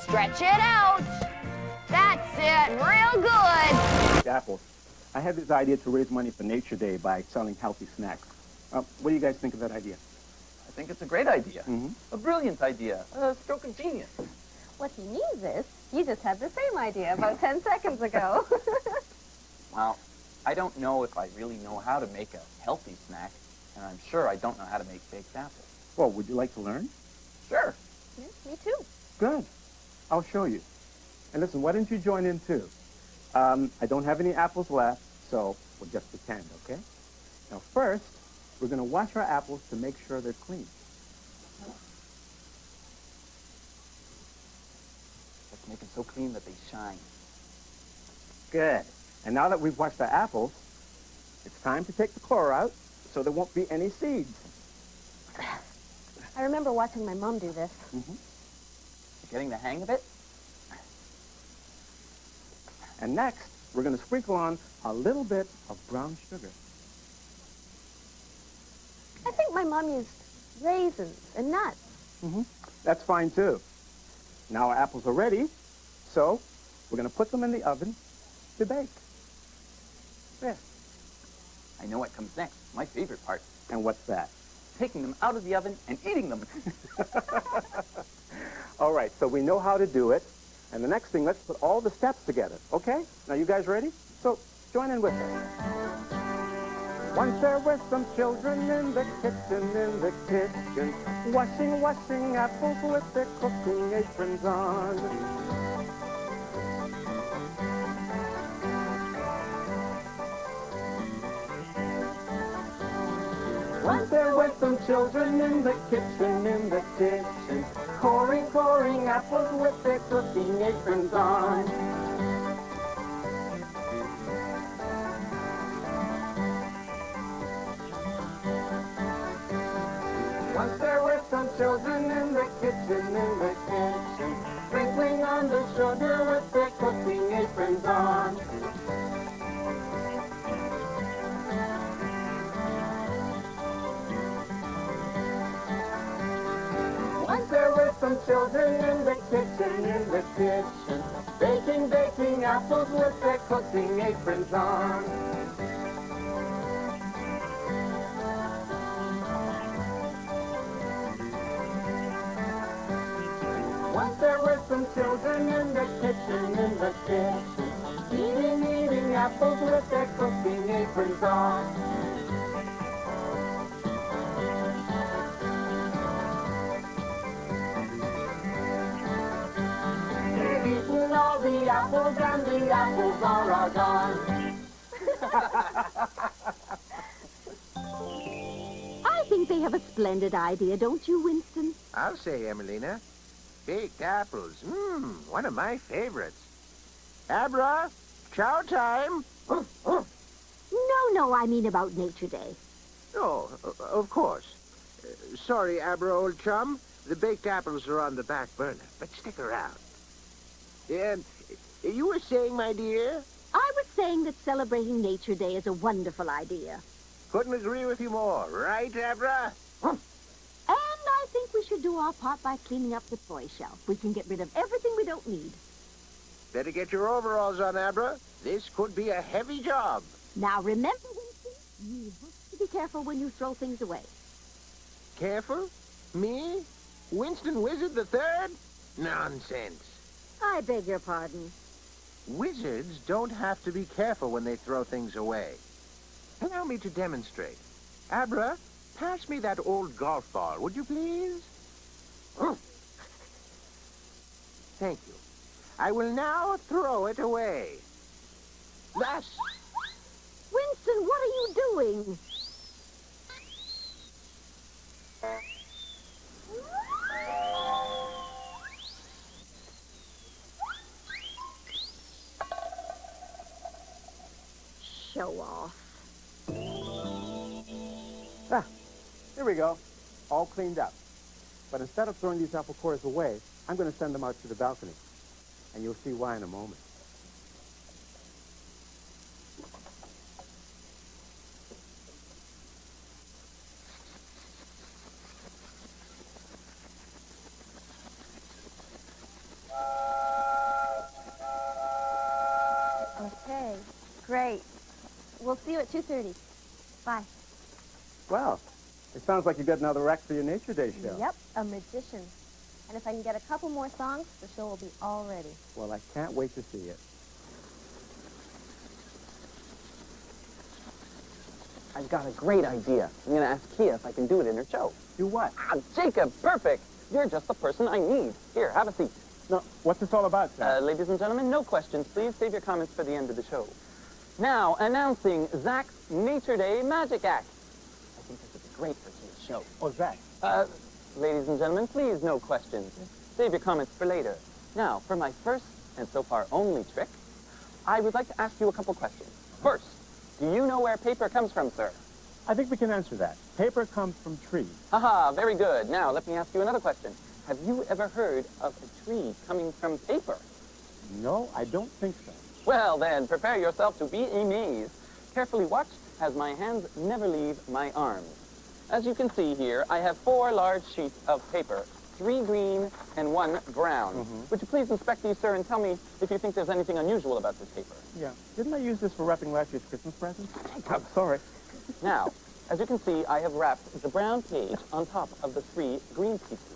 Stretch it out. That's it, real good. Apples. I had this idea to raise money for Nature Day by selling healthy snacks. What do you guys think of that idea? I think it's a great idea. A brilliant idea. A stroke of genius. What he means is, you just had the same idea about 10 seconds ago. Well, I don't know if I really know how to make a healthy snack, and I'm sure I don't know how to make baked apples. Well, would you like to learn? Sure. Yeah, me too. Good. I'll show you. And listen, why don't you join in too? I don't have any apples left, so we'll just pretend, okay? Now first, we're going to wash our apples to make sure they're clean. Let's make them so clean that they shine. Good. And now that we've washed our apples, it's time to take the core out so there won't be any seeds. I remember watching my mom do this. You're getting the hang of it? And next, we're going to sprinkle on a little bit of brown sugar. I think my mom used raisins and nuts. That's fine too. Now our apples are ready, so we're going to put them in the oven to bake. There. I know what comes next. My favorite part. And what's that? Taking them out of the oven and eating them. All right, so we know how to do it. And the next thing, let's put all the steps together, okay? Now, you guys ready? So, join in with us. Once there were some children in the kitchen, washing apples with their cooking aprons on. Once there were some children in the kitchen, coring apples with their cooking aprons on. Once there were some children in the kitchen, sprinkling on the sugar with their cooking aprons on. Once there were some children in the kitchen, baking apples with their cooking aprons on. Once there were some children in the kitchen, eating apples with their cooking aprons on. All the apples and the apples are all gone. I think they have a splendid idea, don't you, Winston? I'll say, Emelina. Baked apples. One of my favorites. Abra, chow time. No, I mean about Nature Day. Oh, of course. Sorry, Abra, old chum. The baked apples are on the back burner, but stick around. You were saying, my dear? I was saying that celebrating Nature Day is a wonderful idea. Couldn't agree with you more. Right, Abra? And I think we should do our part by cleaning up the toy shelf. We can get rid of everything we don't need. Better get your overalls on, Abra. This could be a heavy job. Now, remember, Winston, you have to be careful when you throw things away. Careful? Me? Winston Wizard the Third? Nonsense. I beg your pardon. Wizards don't have to be careful when they throw things away. Allow me to demonstrate. Abra, pass me that old golf ball, would you please? Thank you. I will now throw it away. Thus. Winston, what are you doing? Show off. Here we go. All cleaned up. But instead of throwing these apple cores away, I'm going to send them out to the balcony. And you'll see why in a moment. Great. We'll see you at 2:30. Bye. Well, it sounds like you got another act for your Nature Day show. Yep, a magician. And if I can get a couple more songs, the show will be all ready. Well, I can't wait to see it. I've got a great idea. I'm going to ask Kia if I can do it in her show. Do what? Ah, Jacob, perfect. You're just the person I need. Here, have a seat. No, what's this all about, Zach? Ladies and gentlemen, no questions, please. Save your comments for the end of the show. Now, announcing Zach's Nature Day Magic Act. I think this would be great for Kia's show. Oh, Zach. Ladies and gentlemen, please, no questions. Save your comments for later. Now, for my first, and so far only trick, I would like to ask you a couple questions. First, do you know where paper comes from, sir? I think we can answer that. Paper comes from trees. Haha, very good. Now, let me ask you another question. Have you ever heard of a tree coming from paper? No, I don't think so. Well, then, prepare yourself to be amazed. Carefully watch as my hands never leave my arms. As you can see here, I have 4 large sheets of paper, 3 green and 1 brown. Would you please inspect these, sir, and tell me if you think there's anything unusual about this paper? Yeah. Didn't I use this for wrapping last year's Christmas presents? I'm sorry. Now, as you can see, I have wrapped the brown page on top of the 3 green pieces.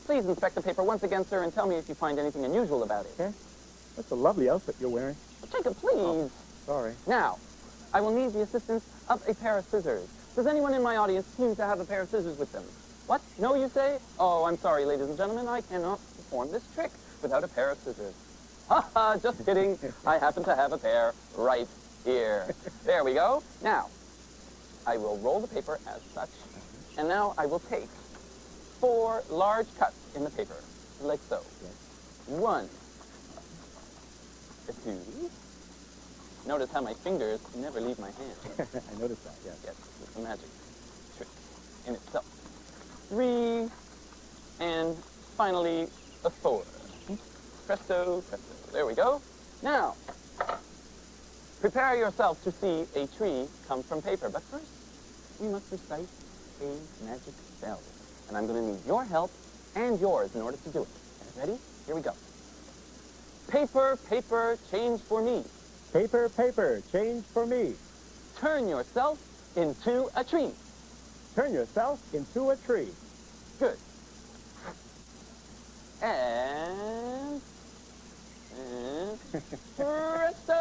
Please inspect the paper once again, sir, and tell me if you find anything unusual about it. Okay. That's a lovely outfit you're wearing. Jacob, please. Oh, sorry. Now, I will need the assistance of a pair of scissors. Does anyone in my audience seem to have a pair of scissors with them? What? No, you say? Oh, I'm sorry, ladies and gentlemen. I cannot perform this trick without a pair of scissors. Ha ha, just kidding. I happen to have a pair right here. There we go. Now, I will roll the paper as such, and now I will take 4 large cuts in the paper, like so. 1, 2. Notice how my fingers never leave my hand. I noticed that, yeah. Yes, it's a magic trick in itself. 3, and finally a 4. Presto, presto. There we go. Now, prepare yourself to see a tree come from paper. But first, we must recite a magic spell. And I'm going to need your help and yours in order to do it. Ready? Here we go. Paper, paper, change for me. Paper, paper, change for me. Turn yourself into a tree. Turn yourself into a tree. Good. And presto!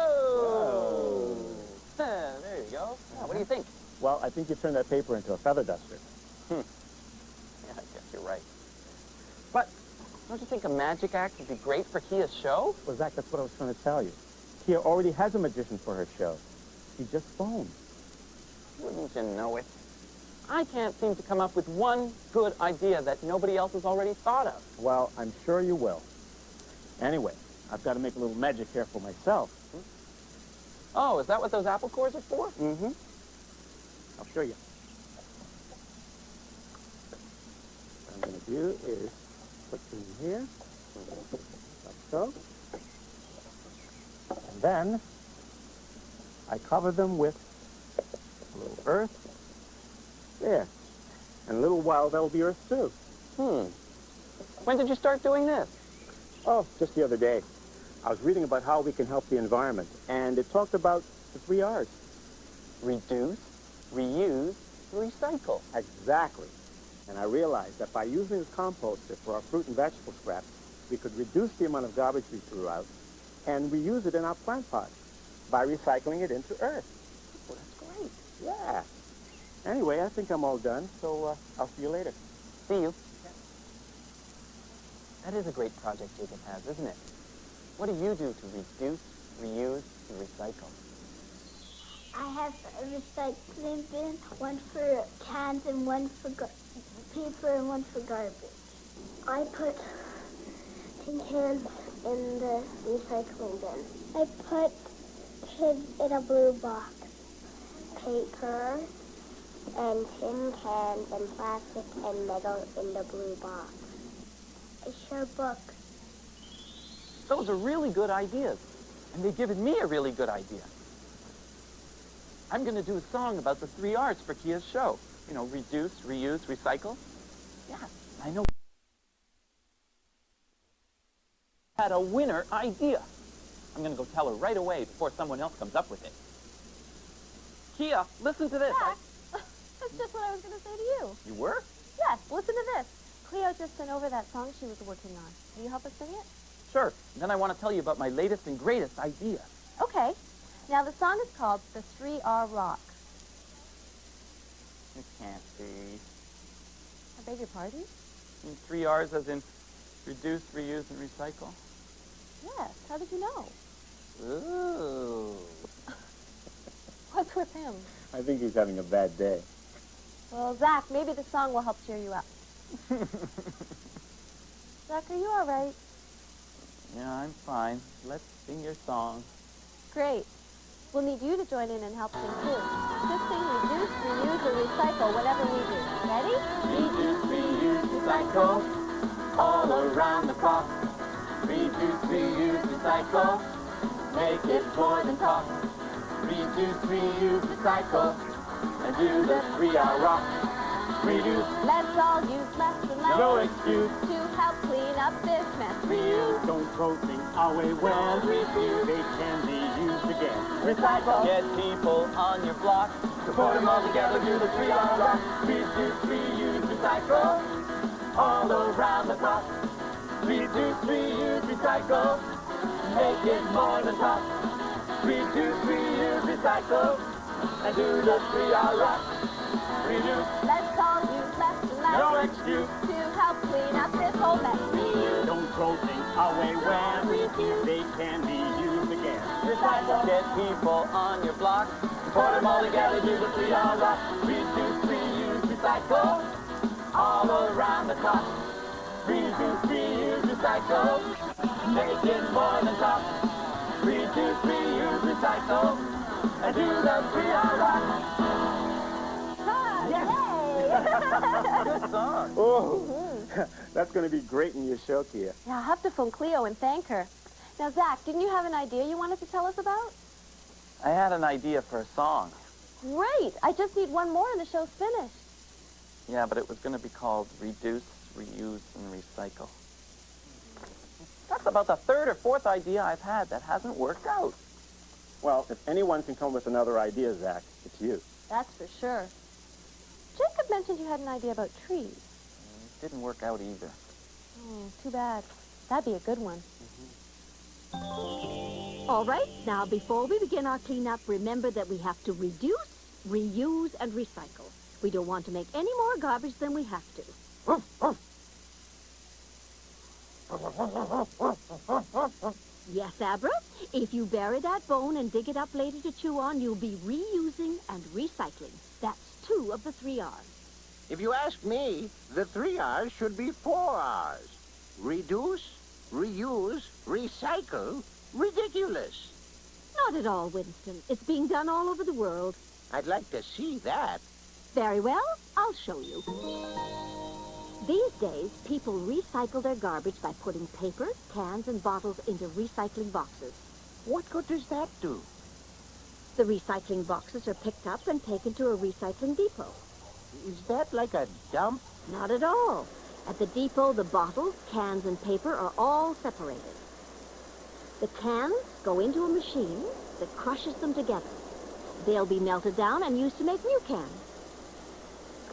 There you go. Now, what do you think? Well, I think you turned that paper into a feather duster. Yeah, I guess you're right. But don't you think a magic act would be great for Kia's show? Well, Zach, that's what I was trying to tell you. Kia already has a magician for her show. She just phoned. Wouldn't you know it? I can't seem to come up with one good idea that nobody else has already thought of. Well, I'm sure you will. Anyway, I've got to make a little magic here for myself. Oh, is that what those apple cores are for? Mm-hmm. I'll show you. What I'm going to do is put them here, like so. And then I cover them with a little earth. There. In a little while, that'll be earth too. When did you start doing this? Oh, just the other day. I was reading about how we can help the environment, and it talked about the 3 R's. Reduce, reuse, recycle. Exactly. And I realized that by using the composter for our fruit and vegetable scraps, we could reduce the amount of garbage we threw out and reuse it in our plant pots by recycling it into earth. Well, that's great. Yeah. Anyway, I think I'm all done, so I'll see you later. See you. That is a great project Jacob has, isn't it? What do you do to reduce, reuse, and recycle? I have a recycling bin, one for cans and one for paper and one for garbage. I put tin cans in the recycling bin. I put kids in a blue box. Paper and tin cans and plastic and metal in the blue box. I share books. Those are really good ideas, and they've given me a really good idea. I'm going to do a song about the 3 R's for Kia's show. You know, reduce, reuse, recycle. Yeah, I know. Had a winner idea. I'm going to go tell her right away before someone else comes up with it. Kia, listen to this. Jack, that's just what I was going to say to you. You were? Yes, listen to this. Cleo just sent over that song she was working on. Will you help us sing it? Sure. And then I want to tell you about my latest and greatest idea. Okay. Now, the song is called The 3R Rock. It can't be. I beg your pardon? In 3 R's as in reduce, reuse, and recycle? Yes. How did you know? Ooh. What's with him? I think he's having a bad day. Well, Zach, maybe the song will help cheer you up. Zach, are you all right? Yeah, I'm fine. Let's sing your song. Great. We'll need you to join in and help sing, too. Just sing reduce, reuse, or recycle whatever we do. Ready? Reduce, reuse, recycle, all around the clock. Reduce, reuse, recycle, make it more than talk. Reduce, reuse, recycle, and do the 3R rock. Reduce, Let's all use less and less no excuse. to help clean up this mess. Reuse, Don't throw things away well. refuse, They can be used again. recycle. Get people on your block to put them all together, do the 3R rock. Reduce, reuse, recycle, all around the clock. Reduce, reuse, recycle, make it more than talk. Reduce, reuse, recycle, and do the 3R rock. Reduce, Let's all use less and less no excuse. to help clean up this whole mess. Don't throw things away well. They can be used again. Recycle. Get people on your block, put them all together, do the 3R rock. Reduce, reuse, recycle, all around the clock. Reduce, reuse, recycle, make it more than talk. Reduce, reuse, recycle, and do the 3R rock. Good song. Oh, that's going to be great in your show, Kia. Yeah, I'll have to phone Cleo and thank her. Now, Zach, didn't you have an idea you wanted to tell us about? I had an idea for a song. Great. I just need one more and the show's finished. Yeah, but it was going to be called Reduce, Reuse, and Recycle. That's about the third or fourth idea I've had that hasn't worked out. Well, if anyone can come with another idea, Zach, it's you. That's for sure. Jacob mentioned you had an idea about trees. It didn't work out either. Too bad. That'd be a good one. All right, now before we begin our cleanup, remember that we have to reduce, reuse, and recycle. We don't want to make any more garbage than we have to. Yes, Abra, if you bury that bone and dig it up later to chew on, you'll be reusing and recycling. That's 2 of the 3 R's. If you ask me, the 3 R's should be 4 R's. Reduce, reuse, recycle. Ridiculous. Not at all, Winston. It's being done all over the world. I'd like to see that. Very well, I'll show you. These days, people recycle their garbage by putting paper, cans, and bottles into recycling boxes. What good does that do? The recycling boxes are picked up and taken to a recycling depot. Is that like a dump? Not at all. At the depot, the bottles, cans, and paper are all separated. The cans go into a machine that crushes them together. They'll be melted down and used to make new cans.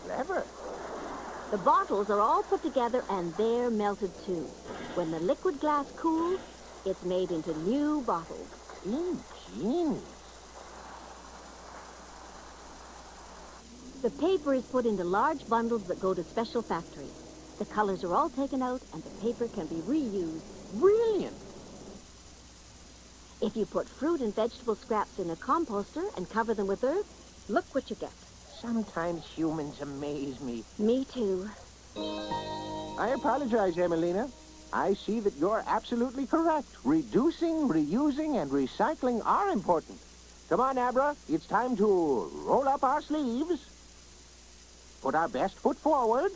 Clever. The bottles are all put together and they're melted too. When the liquid glass cools, it's made into new bottles. Ingenious. The paper is put into large bundles that go to special factories. The colors are all taken out and the paper can be reused. Brilliant. If you put fruit and vegetable scraps in a composter and cover them with earth, look what you get. Sometimes humans amaze me. Me too. I apologize, Emelina. I see that you're absolutely correct. Reducing, reusing, and recycling are important. Come on, Abra. It's time to roll up our sleeves. Put our best foot forward.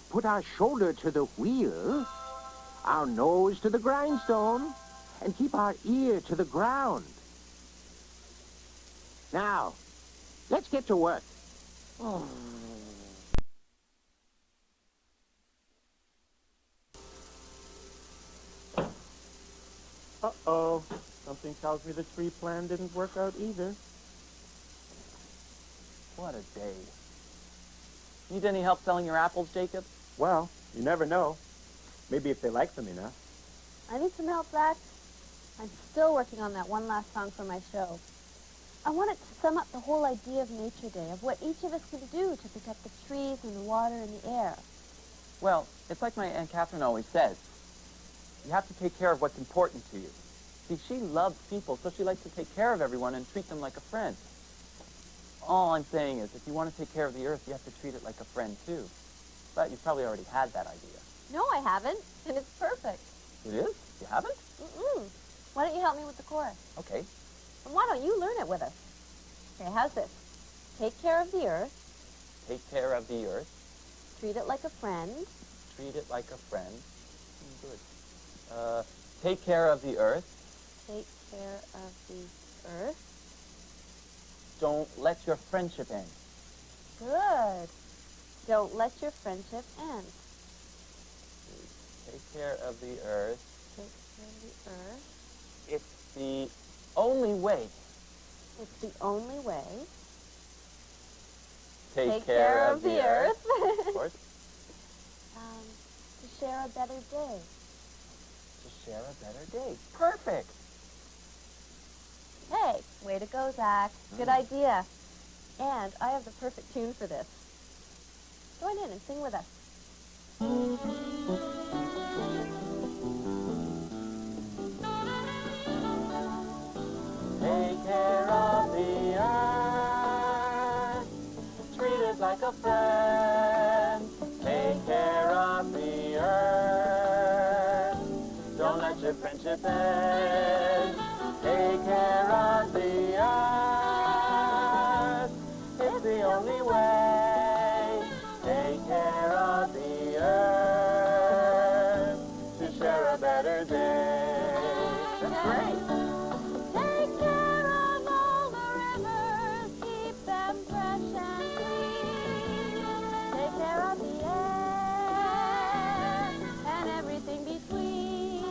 Put our shoulder to the wheel. Our nose to the grindstone. And keep our ear to the ground. Now, let's get to work. Uh-oh. Something tells me the tree plan didn't work out either. What a day. Need any help selling your apples, Jacob? Well, you never know. Maybe if they like them enough. I need some help, Zach. I'm still working on that one last song for my show. I want it to sum up the whole idea of Nature Day, of what each of us can do to protect the trees and the water and the air. Well, it's like my Aunt Catherine always says. You have to take care of what's important to you. See, she loves people, so she likes to take care of everyone and treat them like a friend. All I'm saying is, if you want to take care of the earth, you have to treat it like a friend, too. But you've probably already had that idea. No, I haven't, and it's perfect. It is? You haven't? Mm-mm. Why don't you help me with the chorus? Okay. And why don't you learn it with us? Okay, how's this? Take care of the earth. Take care of the earth. Treat it like a friend. Treat it like a friend. Good. Take care of the earth. Take care of the earth. Don't let your friendship end. Good. Don't let your friendship end. Take care of the earth. Take care of the earth. It's the only way. It's the only way. Take care of the earth. Of course. To share a better day. To share a better day. Perfect. Hey, way to go, Zach. Good idea. And I have the perfect tune for this. Join in and sing with us. Take care of the earth. Treat it like a friend. Take care of the earth. Don't let your friendship end. Take care of the earth. It's the only way. Take care of the earth to share a better day. That's great. Take care of all the rivers, keep them fresh and clean. Take care of the air and everything between.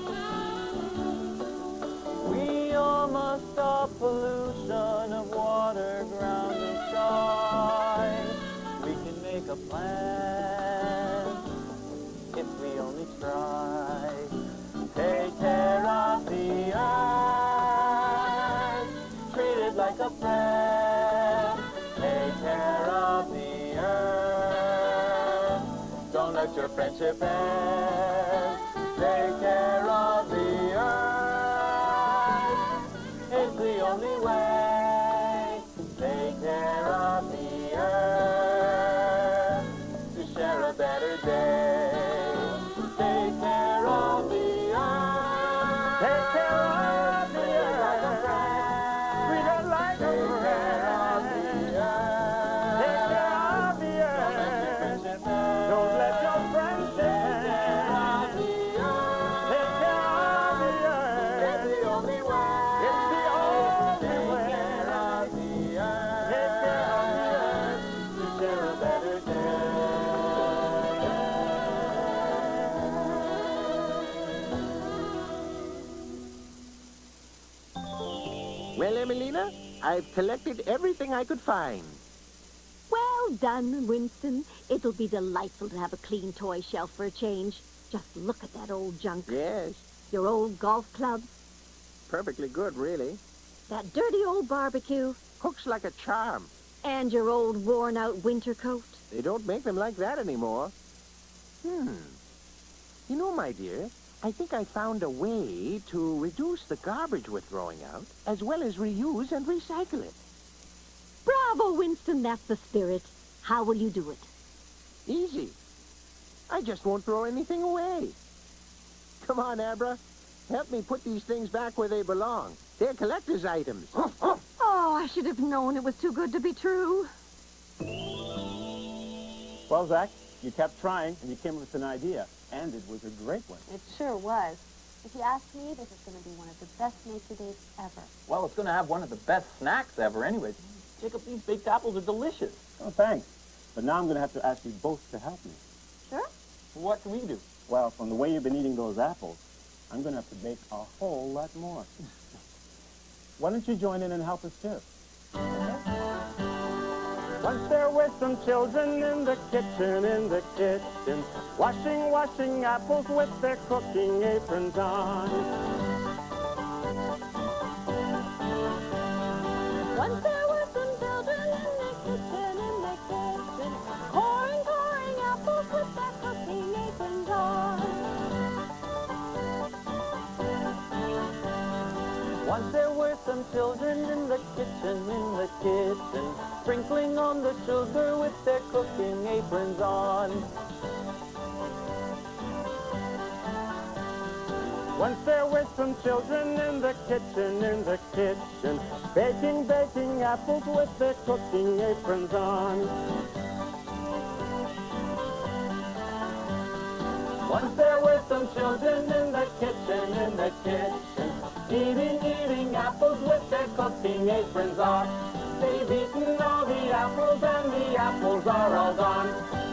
We all must stop pollution of water, ground, and sky. We can make a plan if we only try. Take care of the earth. Treat it like a friend. Take care of the earth. Don't let your friendship end. Take care of the earth. It's the only way. Take care of the earth to share a better day. Take care of the earth. Take care of the earth. Treat it like a friend. Take care of the earth. Don't let your friendship end. Take care of the earth. It's the only way. It's the only way. Take care of the earth. Take care of the earth to share a better day. Well, Emelina, I've collected everything I could find. Well done, Winston. It'll be delightful to have a clean toy shelf for a change. Just look at that old junk. Yes, Your old golf clubs, perfectly good, really. that dirty old barbecue, Hooks like a charm. and your old worn-out winter coat. They don't make them like that anymore. You know, my dear, I think I found a way to reduce the garbage we're throwing out, as well as reuse and recycle it. Bravo, Winston, that's the spirit. How will you do it? Easy. I just won't throw anything away. Come on, Abra. Help me put these things back where they belong. They're collector's items. Oh, I should have known it was too good to be true. Well, Zach, you kept trying, and you came up with an idea, and it was a great one. It sure was. If you ask me, this is going to be one of the best nature days ever. Well, it's going to have one of the best snacks ever anyways. Jacob, these baked apples are delicious. Oh, thanks. But now I'm going to have to ask you both to help me. Sure? What can we do? Well, from the way you've been eating those apples, I'm going to have to bake a whole lot more. Why don't you join in and help us too? Once there were some children in the kitchen, washing apples with their cooking aprons on. Once there were some children in the kitchen, coring apples with their cooking aprons on. Once there were some children in the kitchen, sprinkling on the sugar with their cooking aprons on. Once there were some children in the kitchen, baking apples with their cooking aprons on. Once there were some children in the kitchen, eating apples with their cooking aprons on. They've eaten all the apples and the apples are all gone.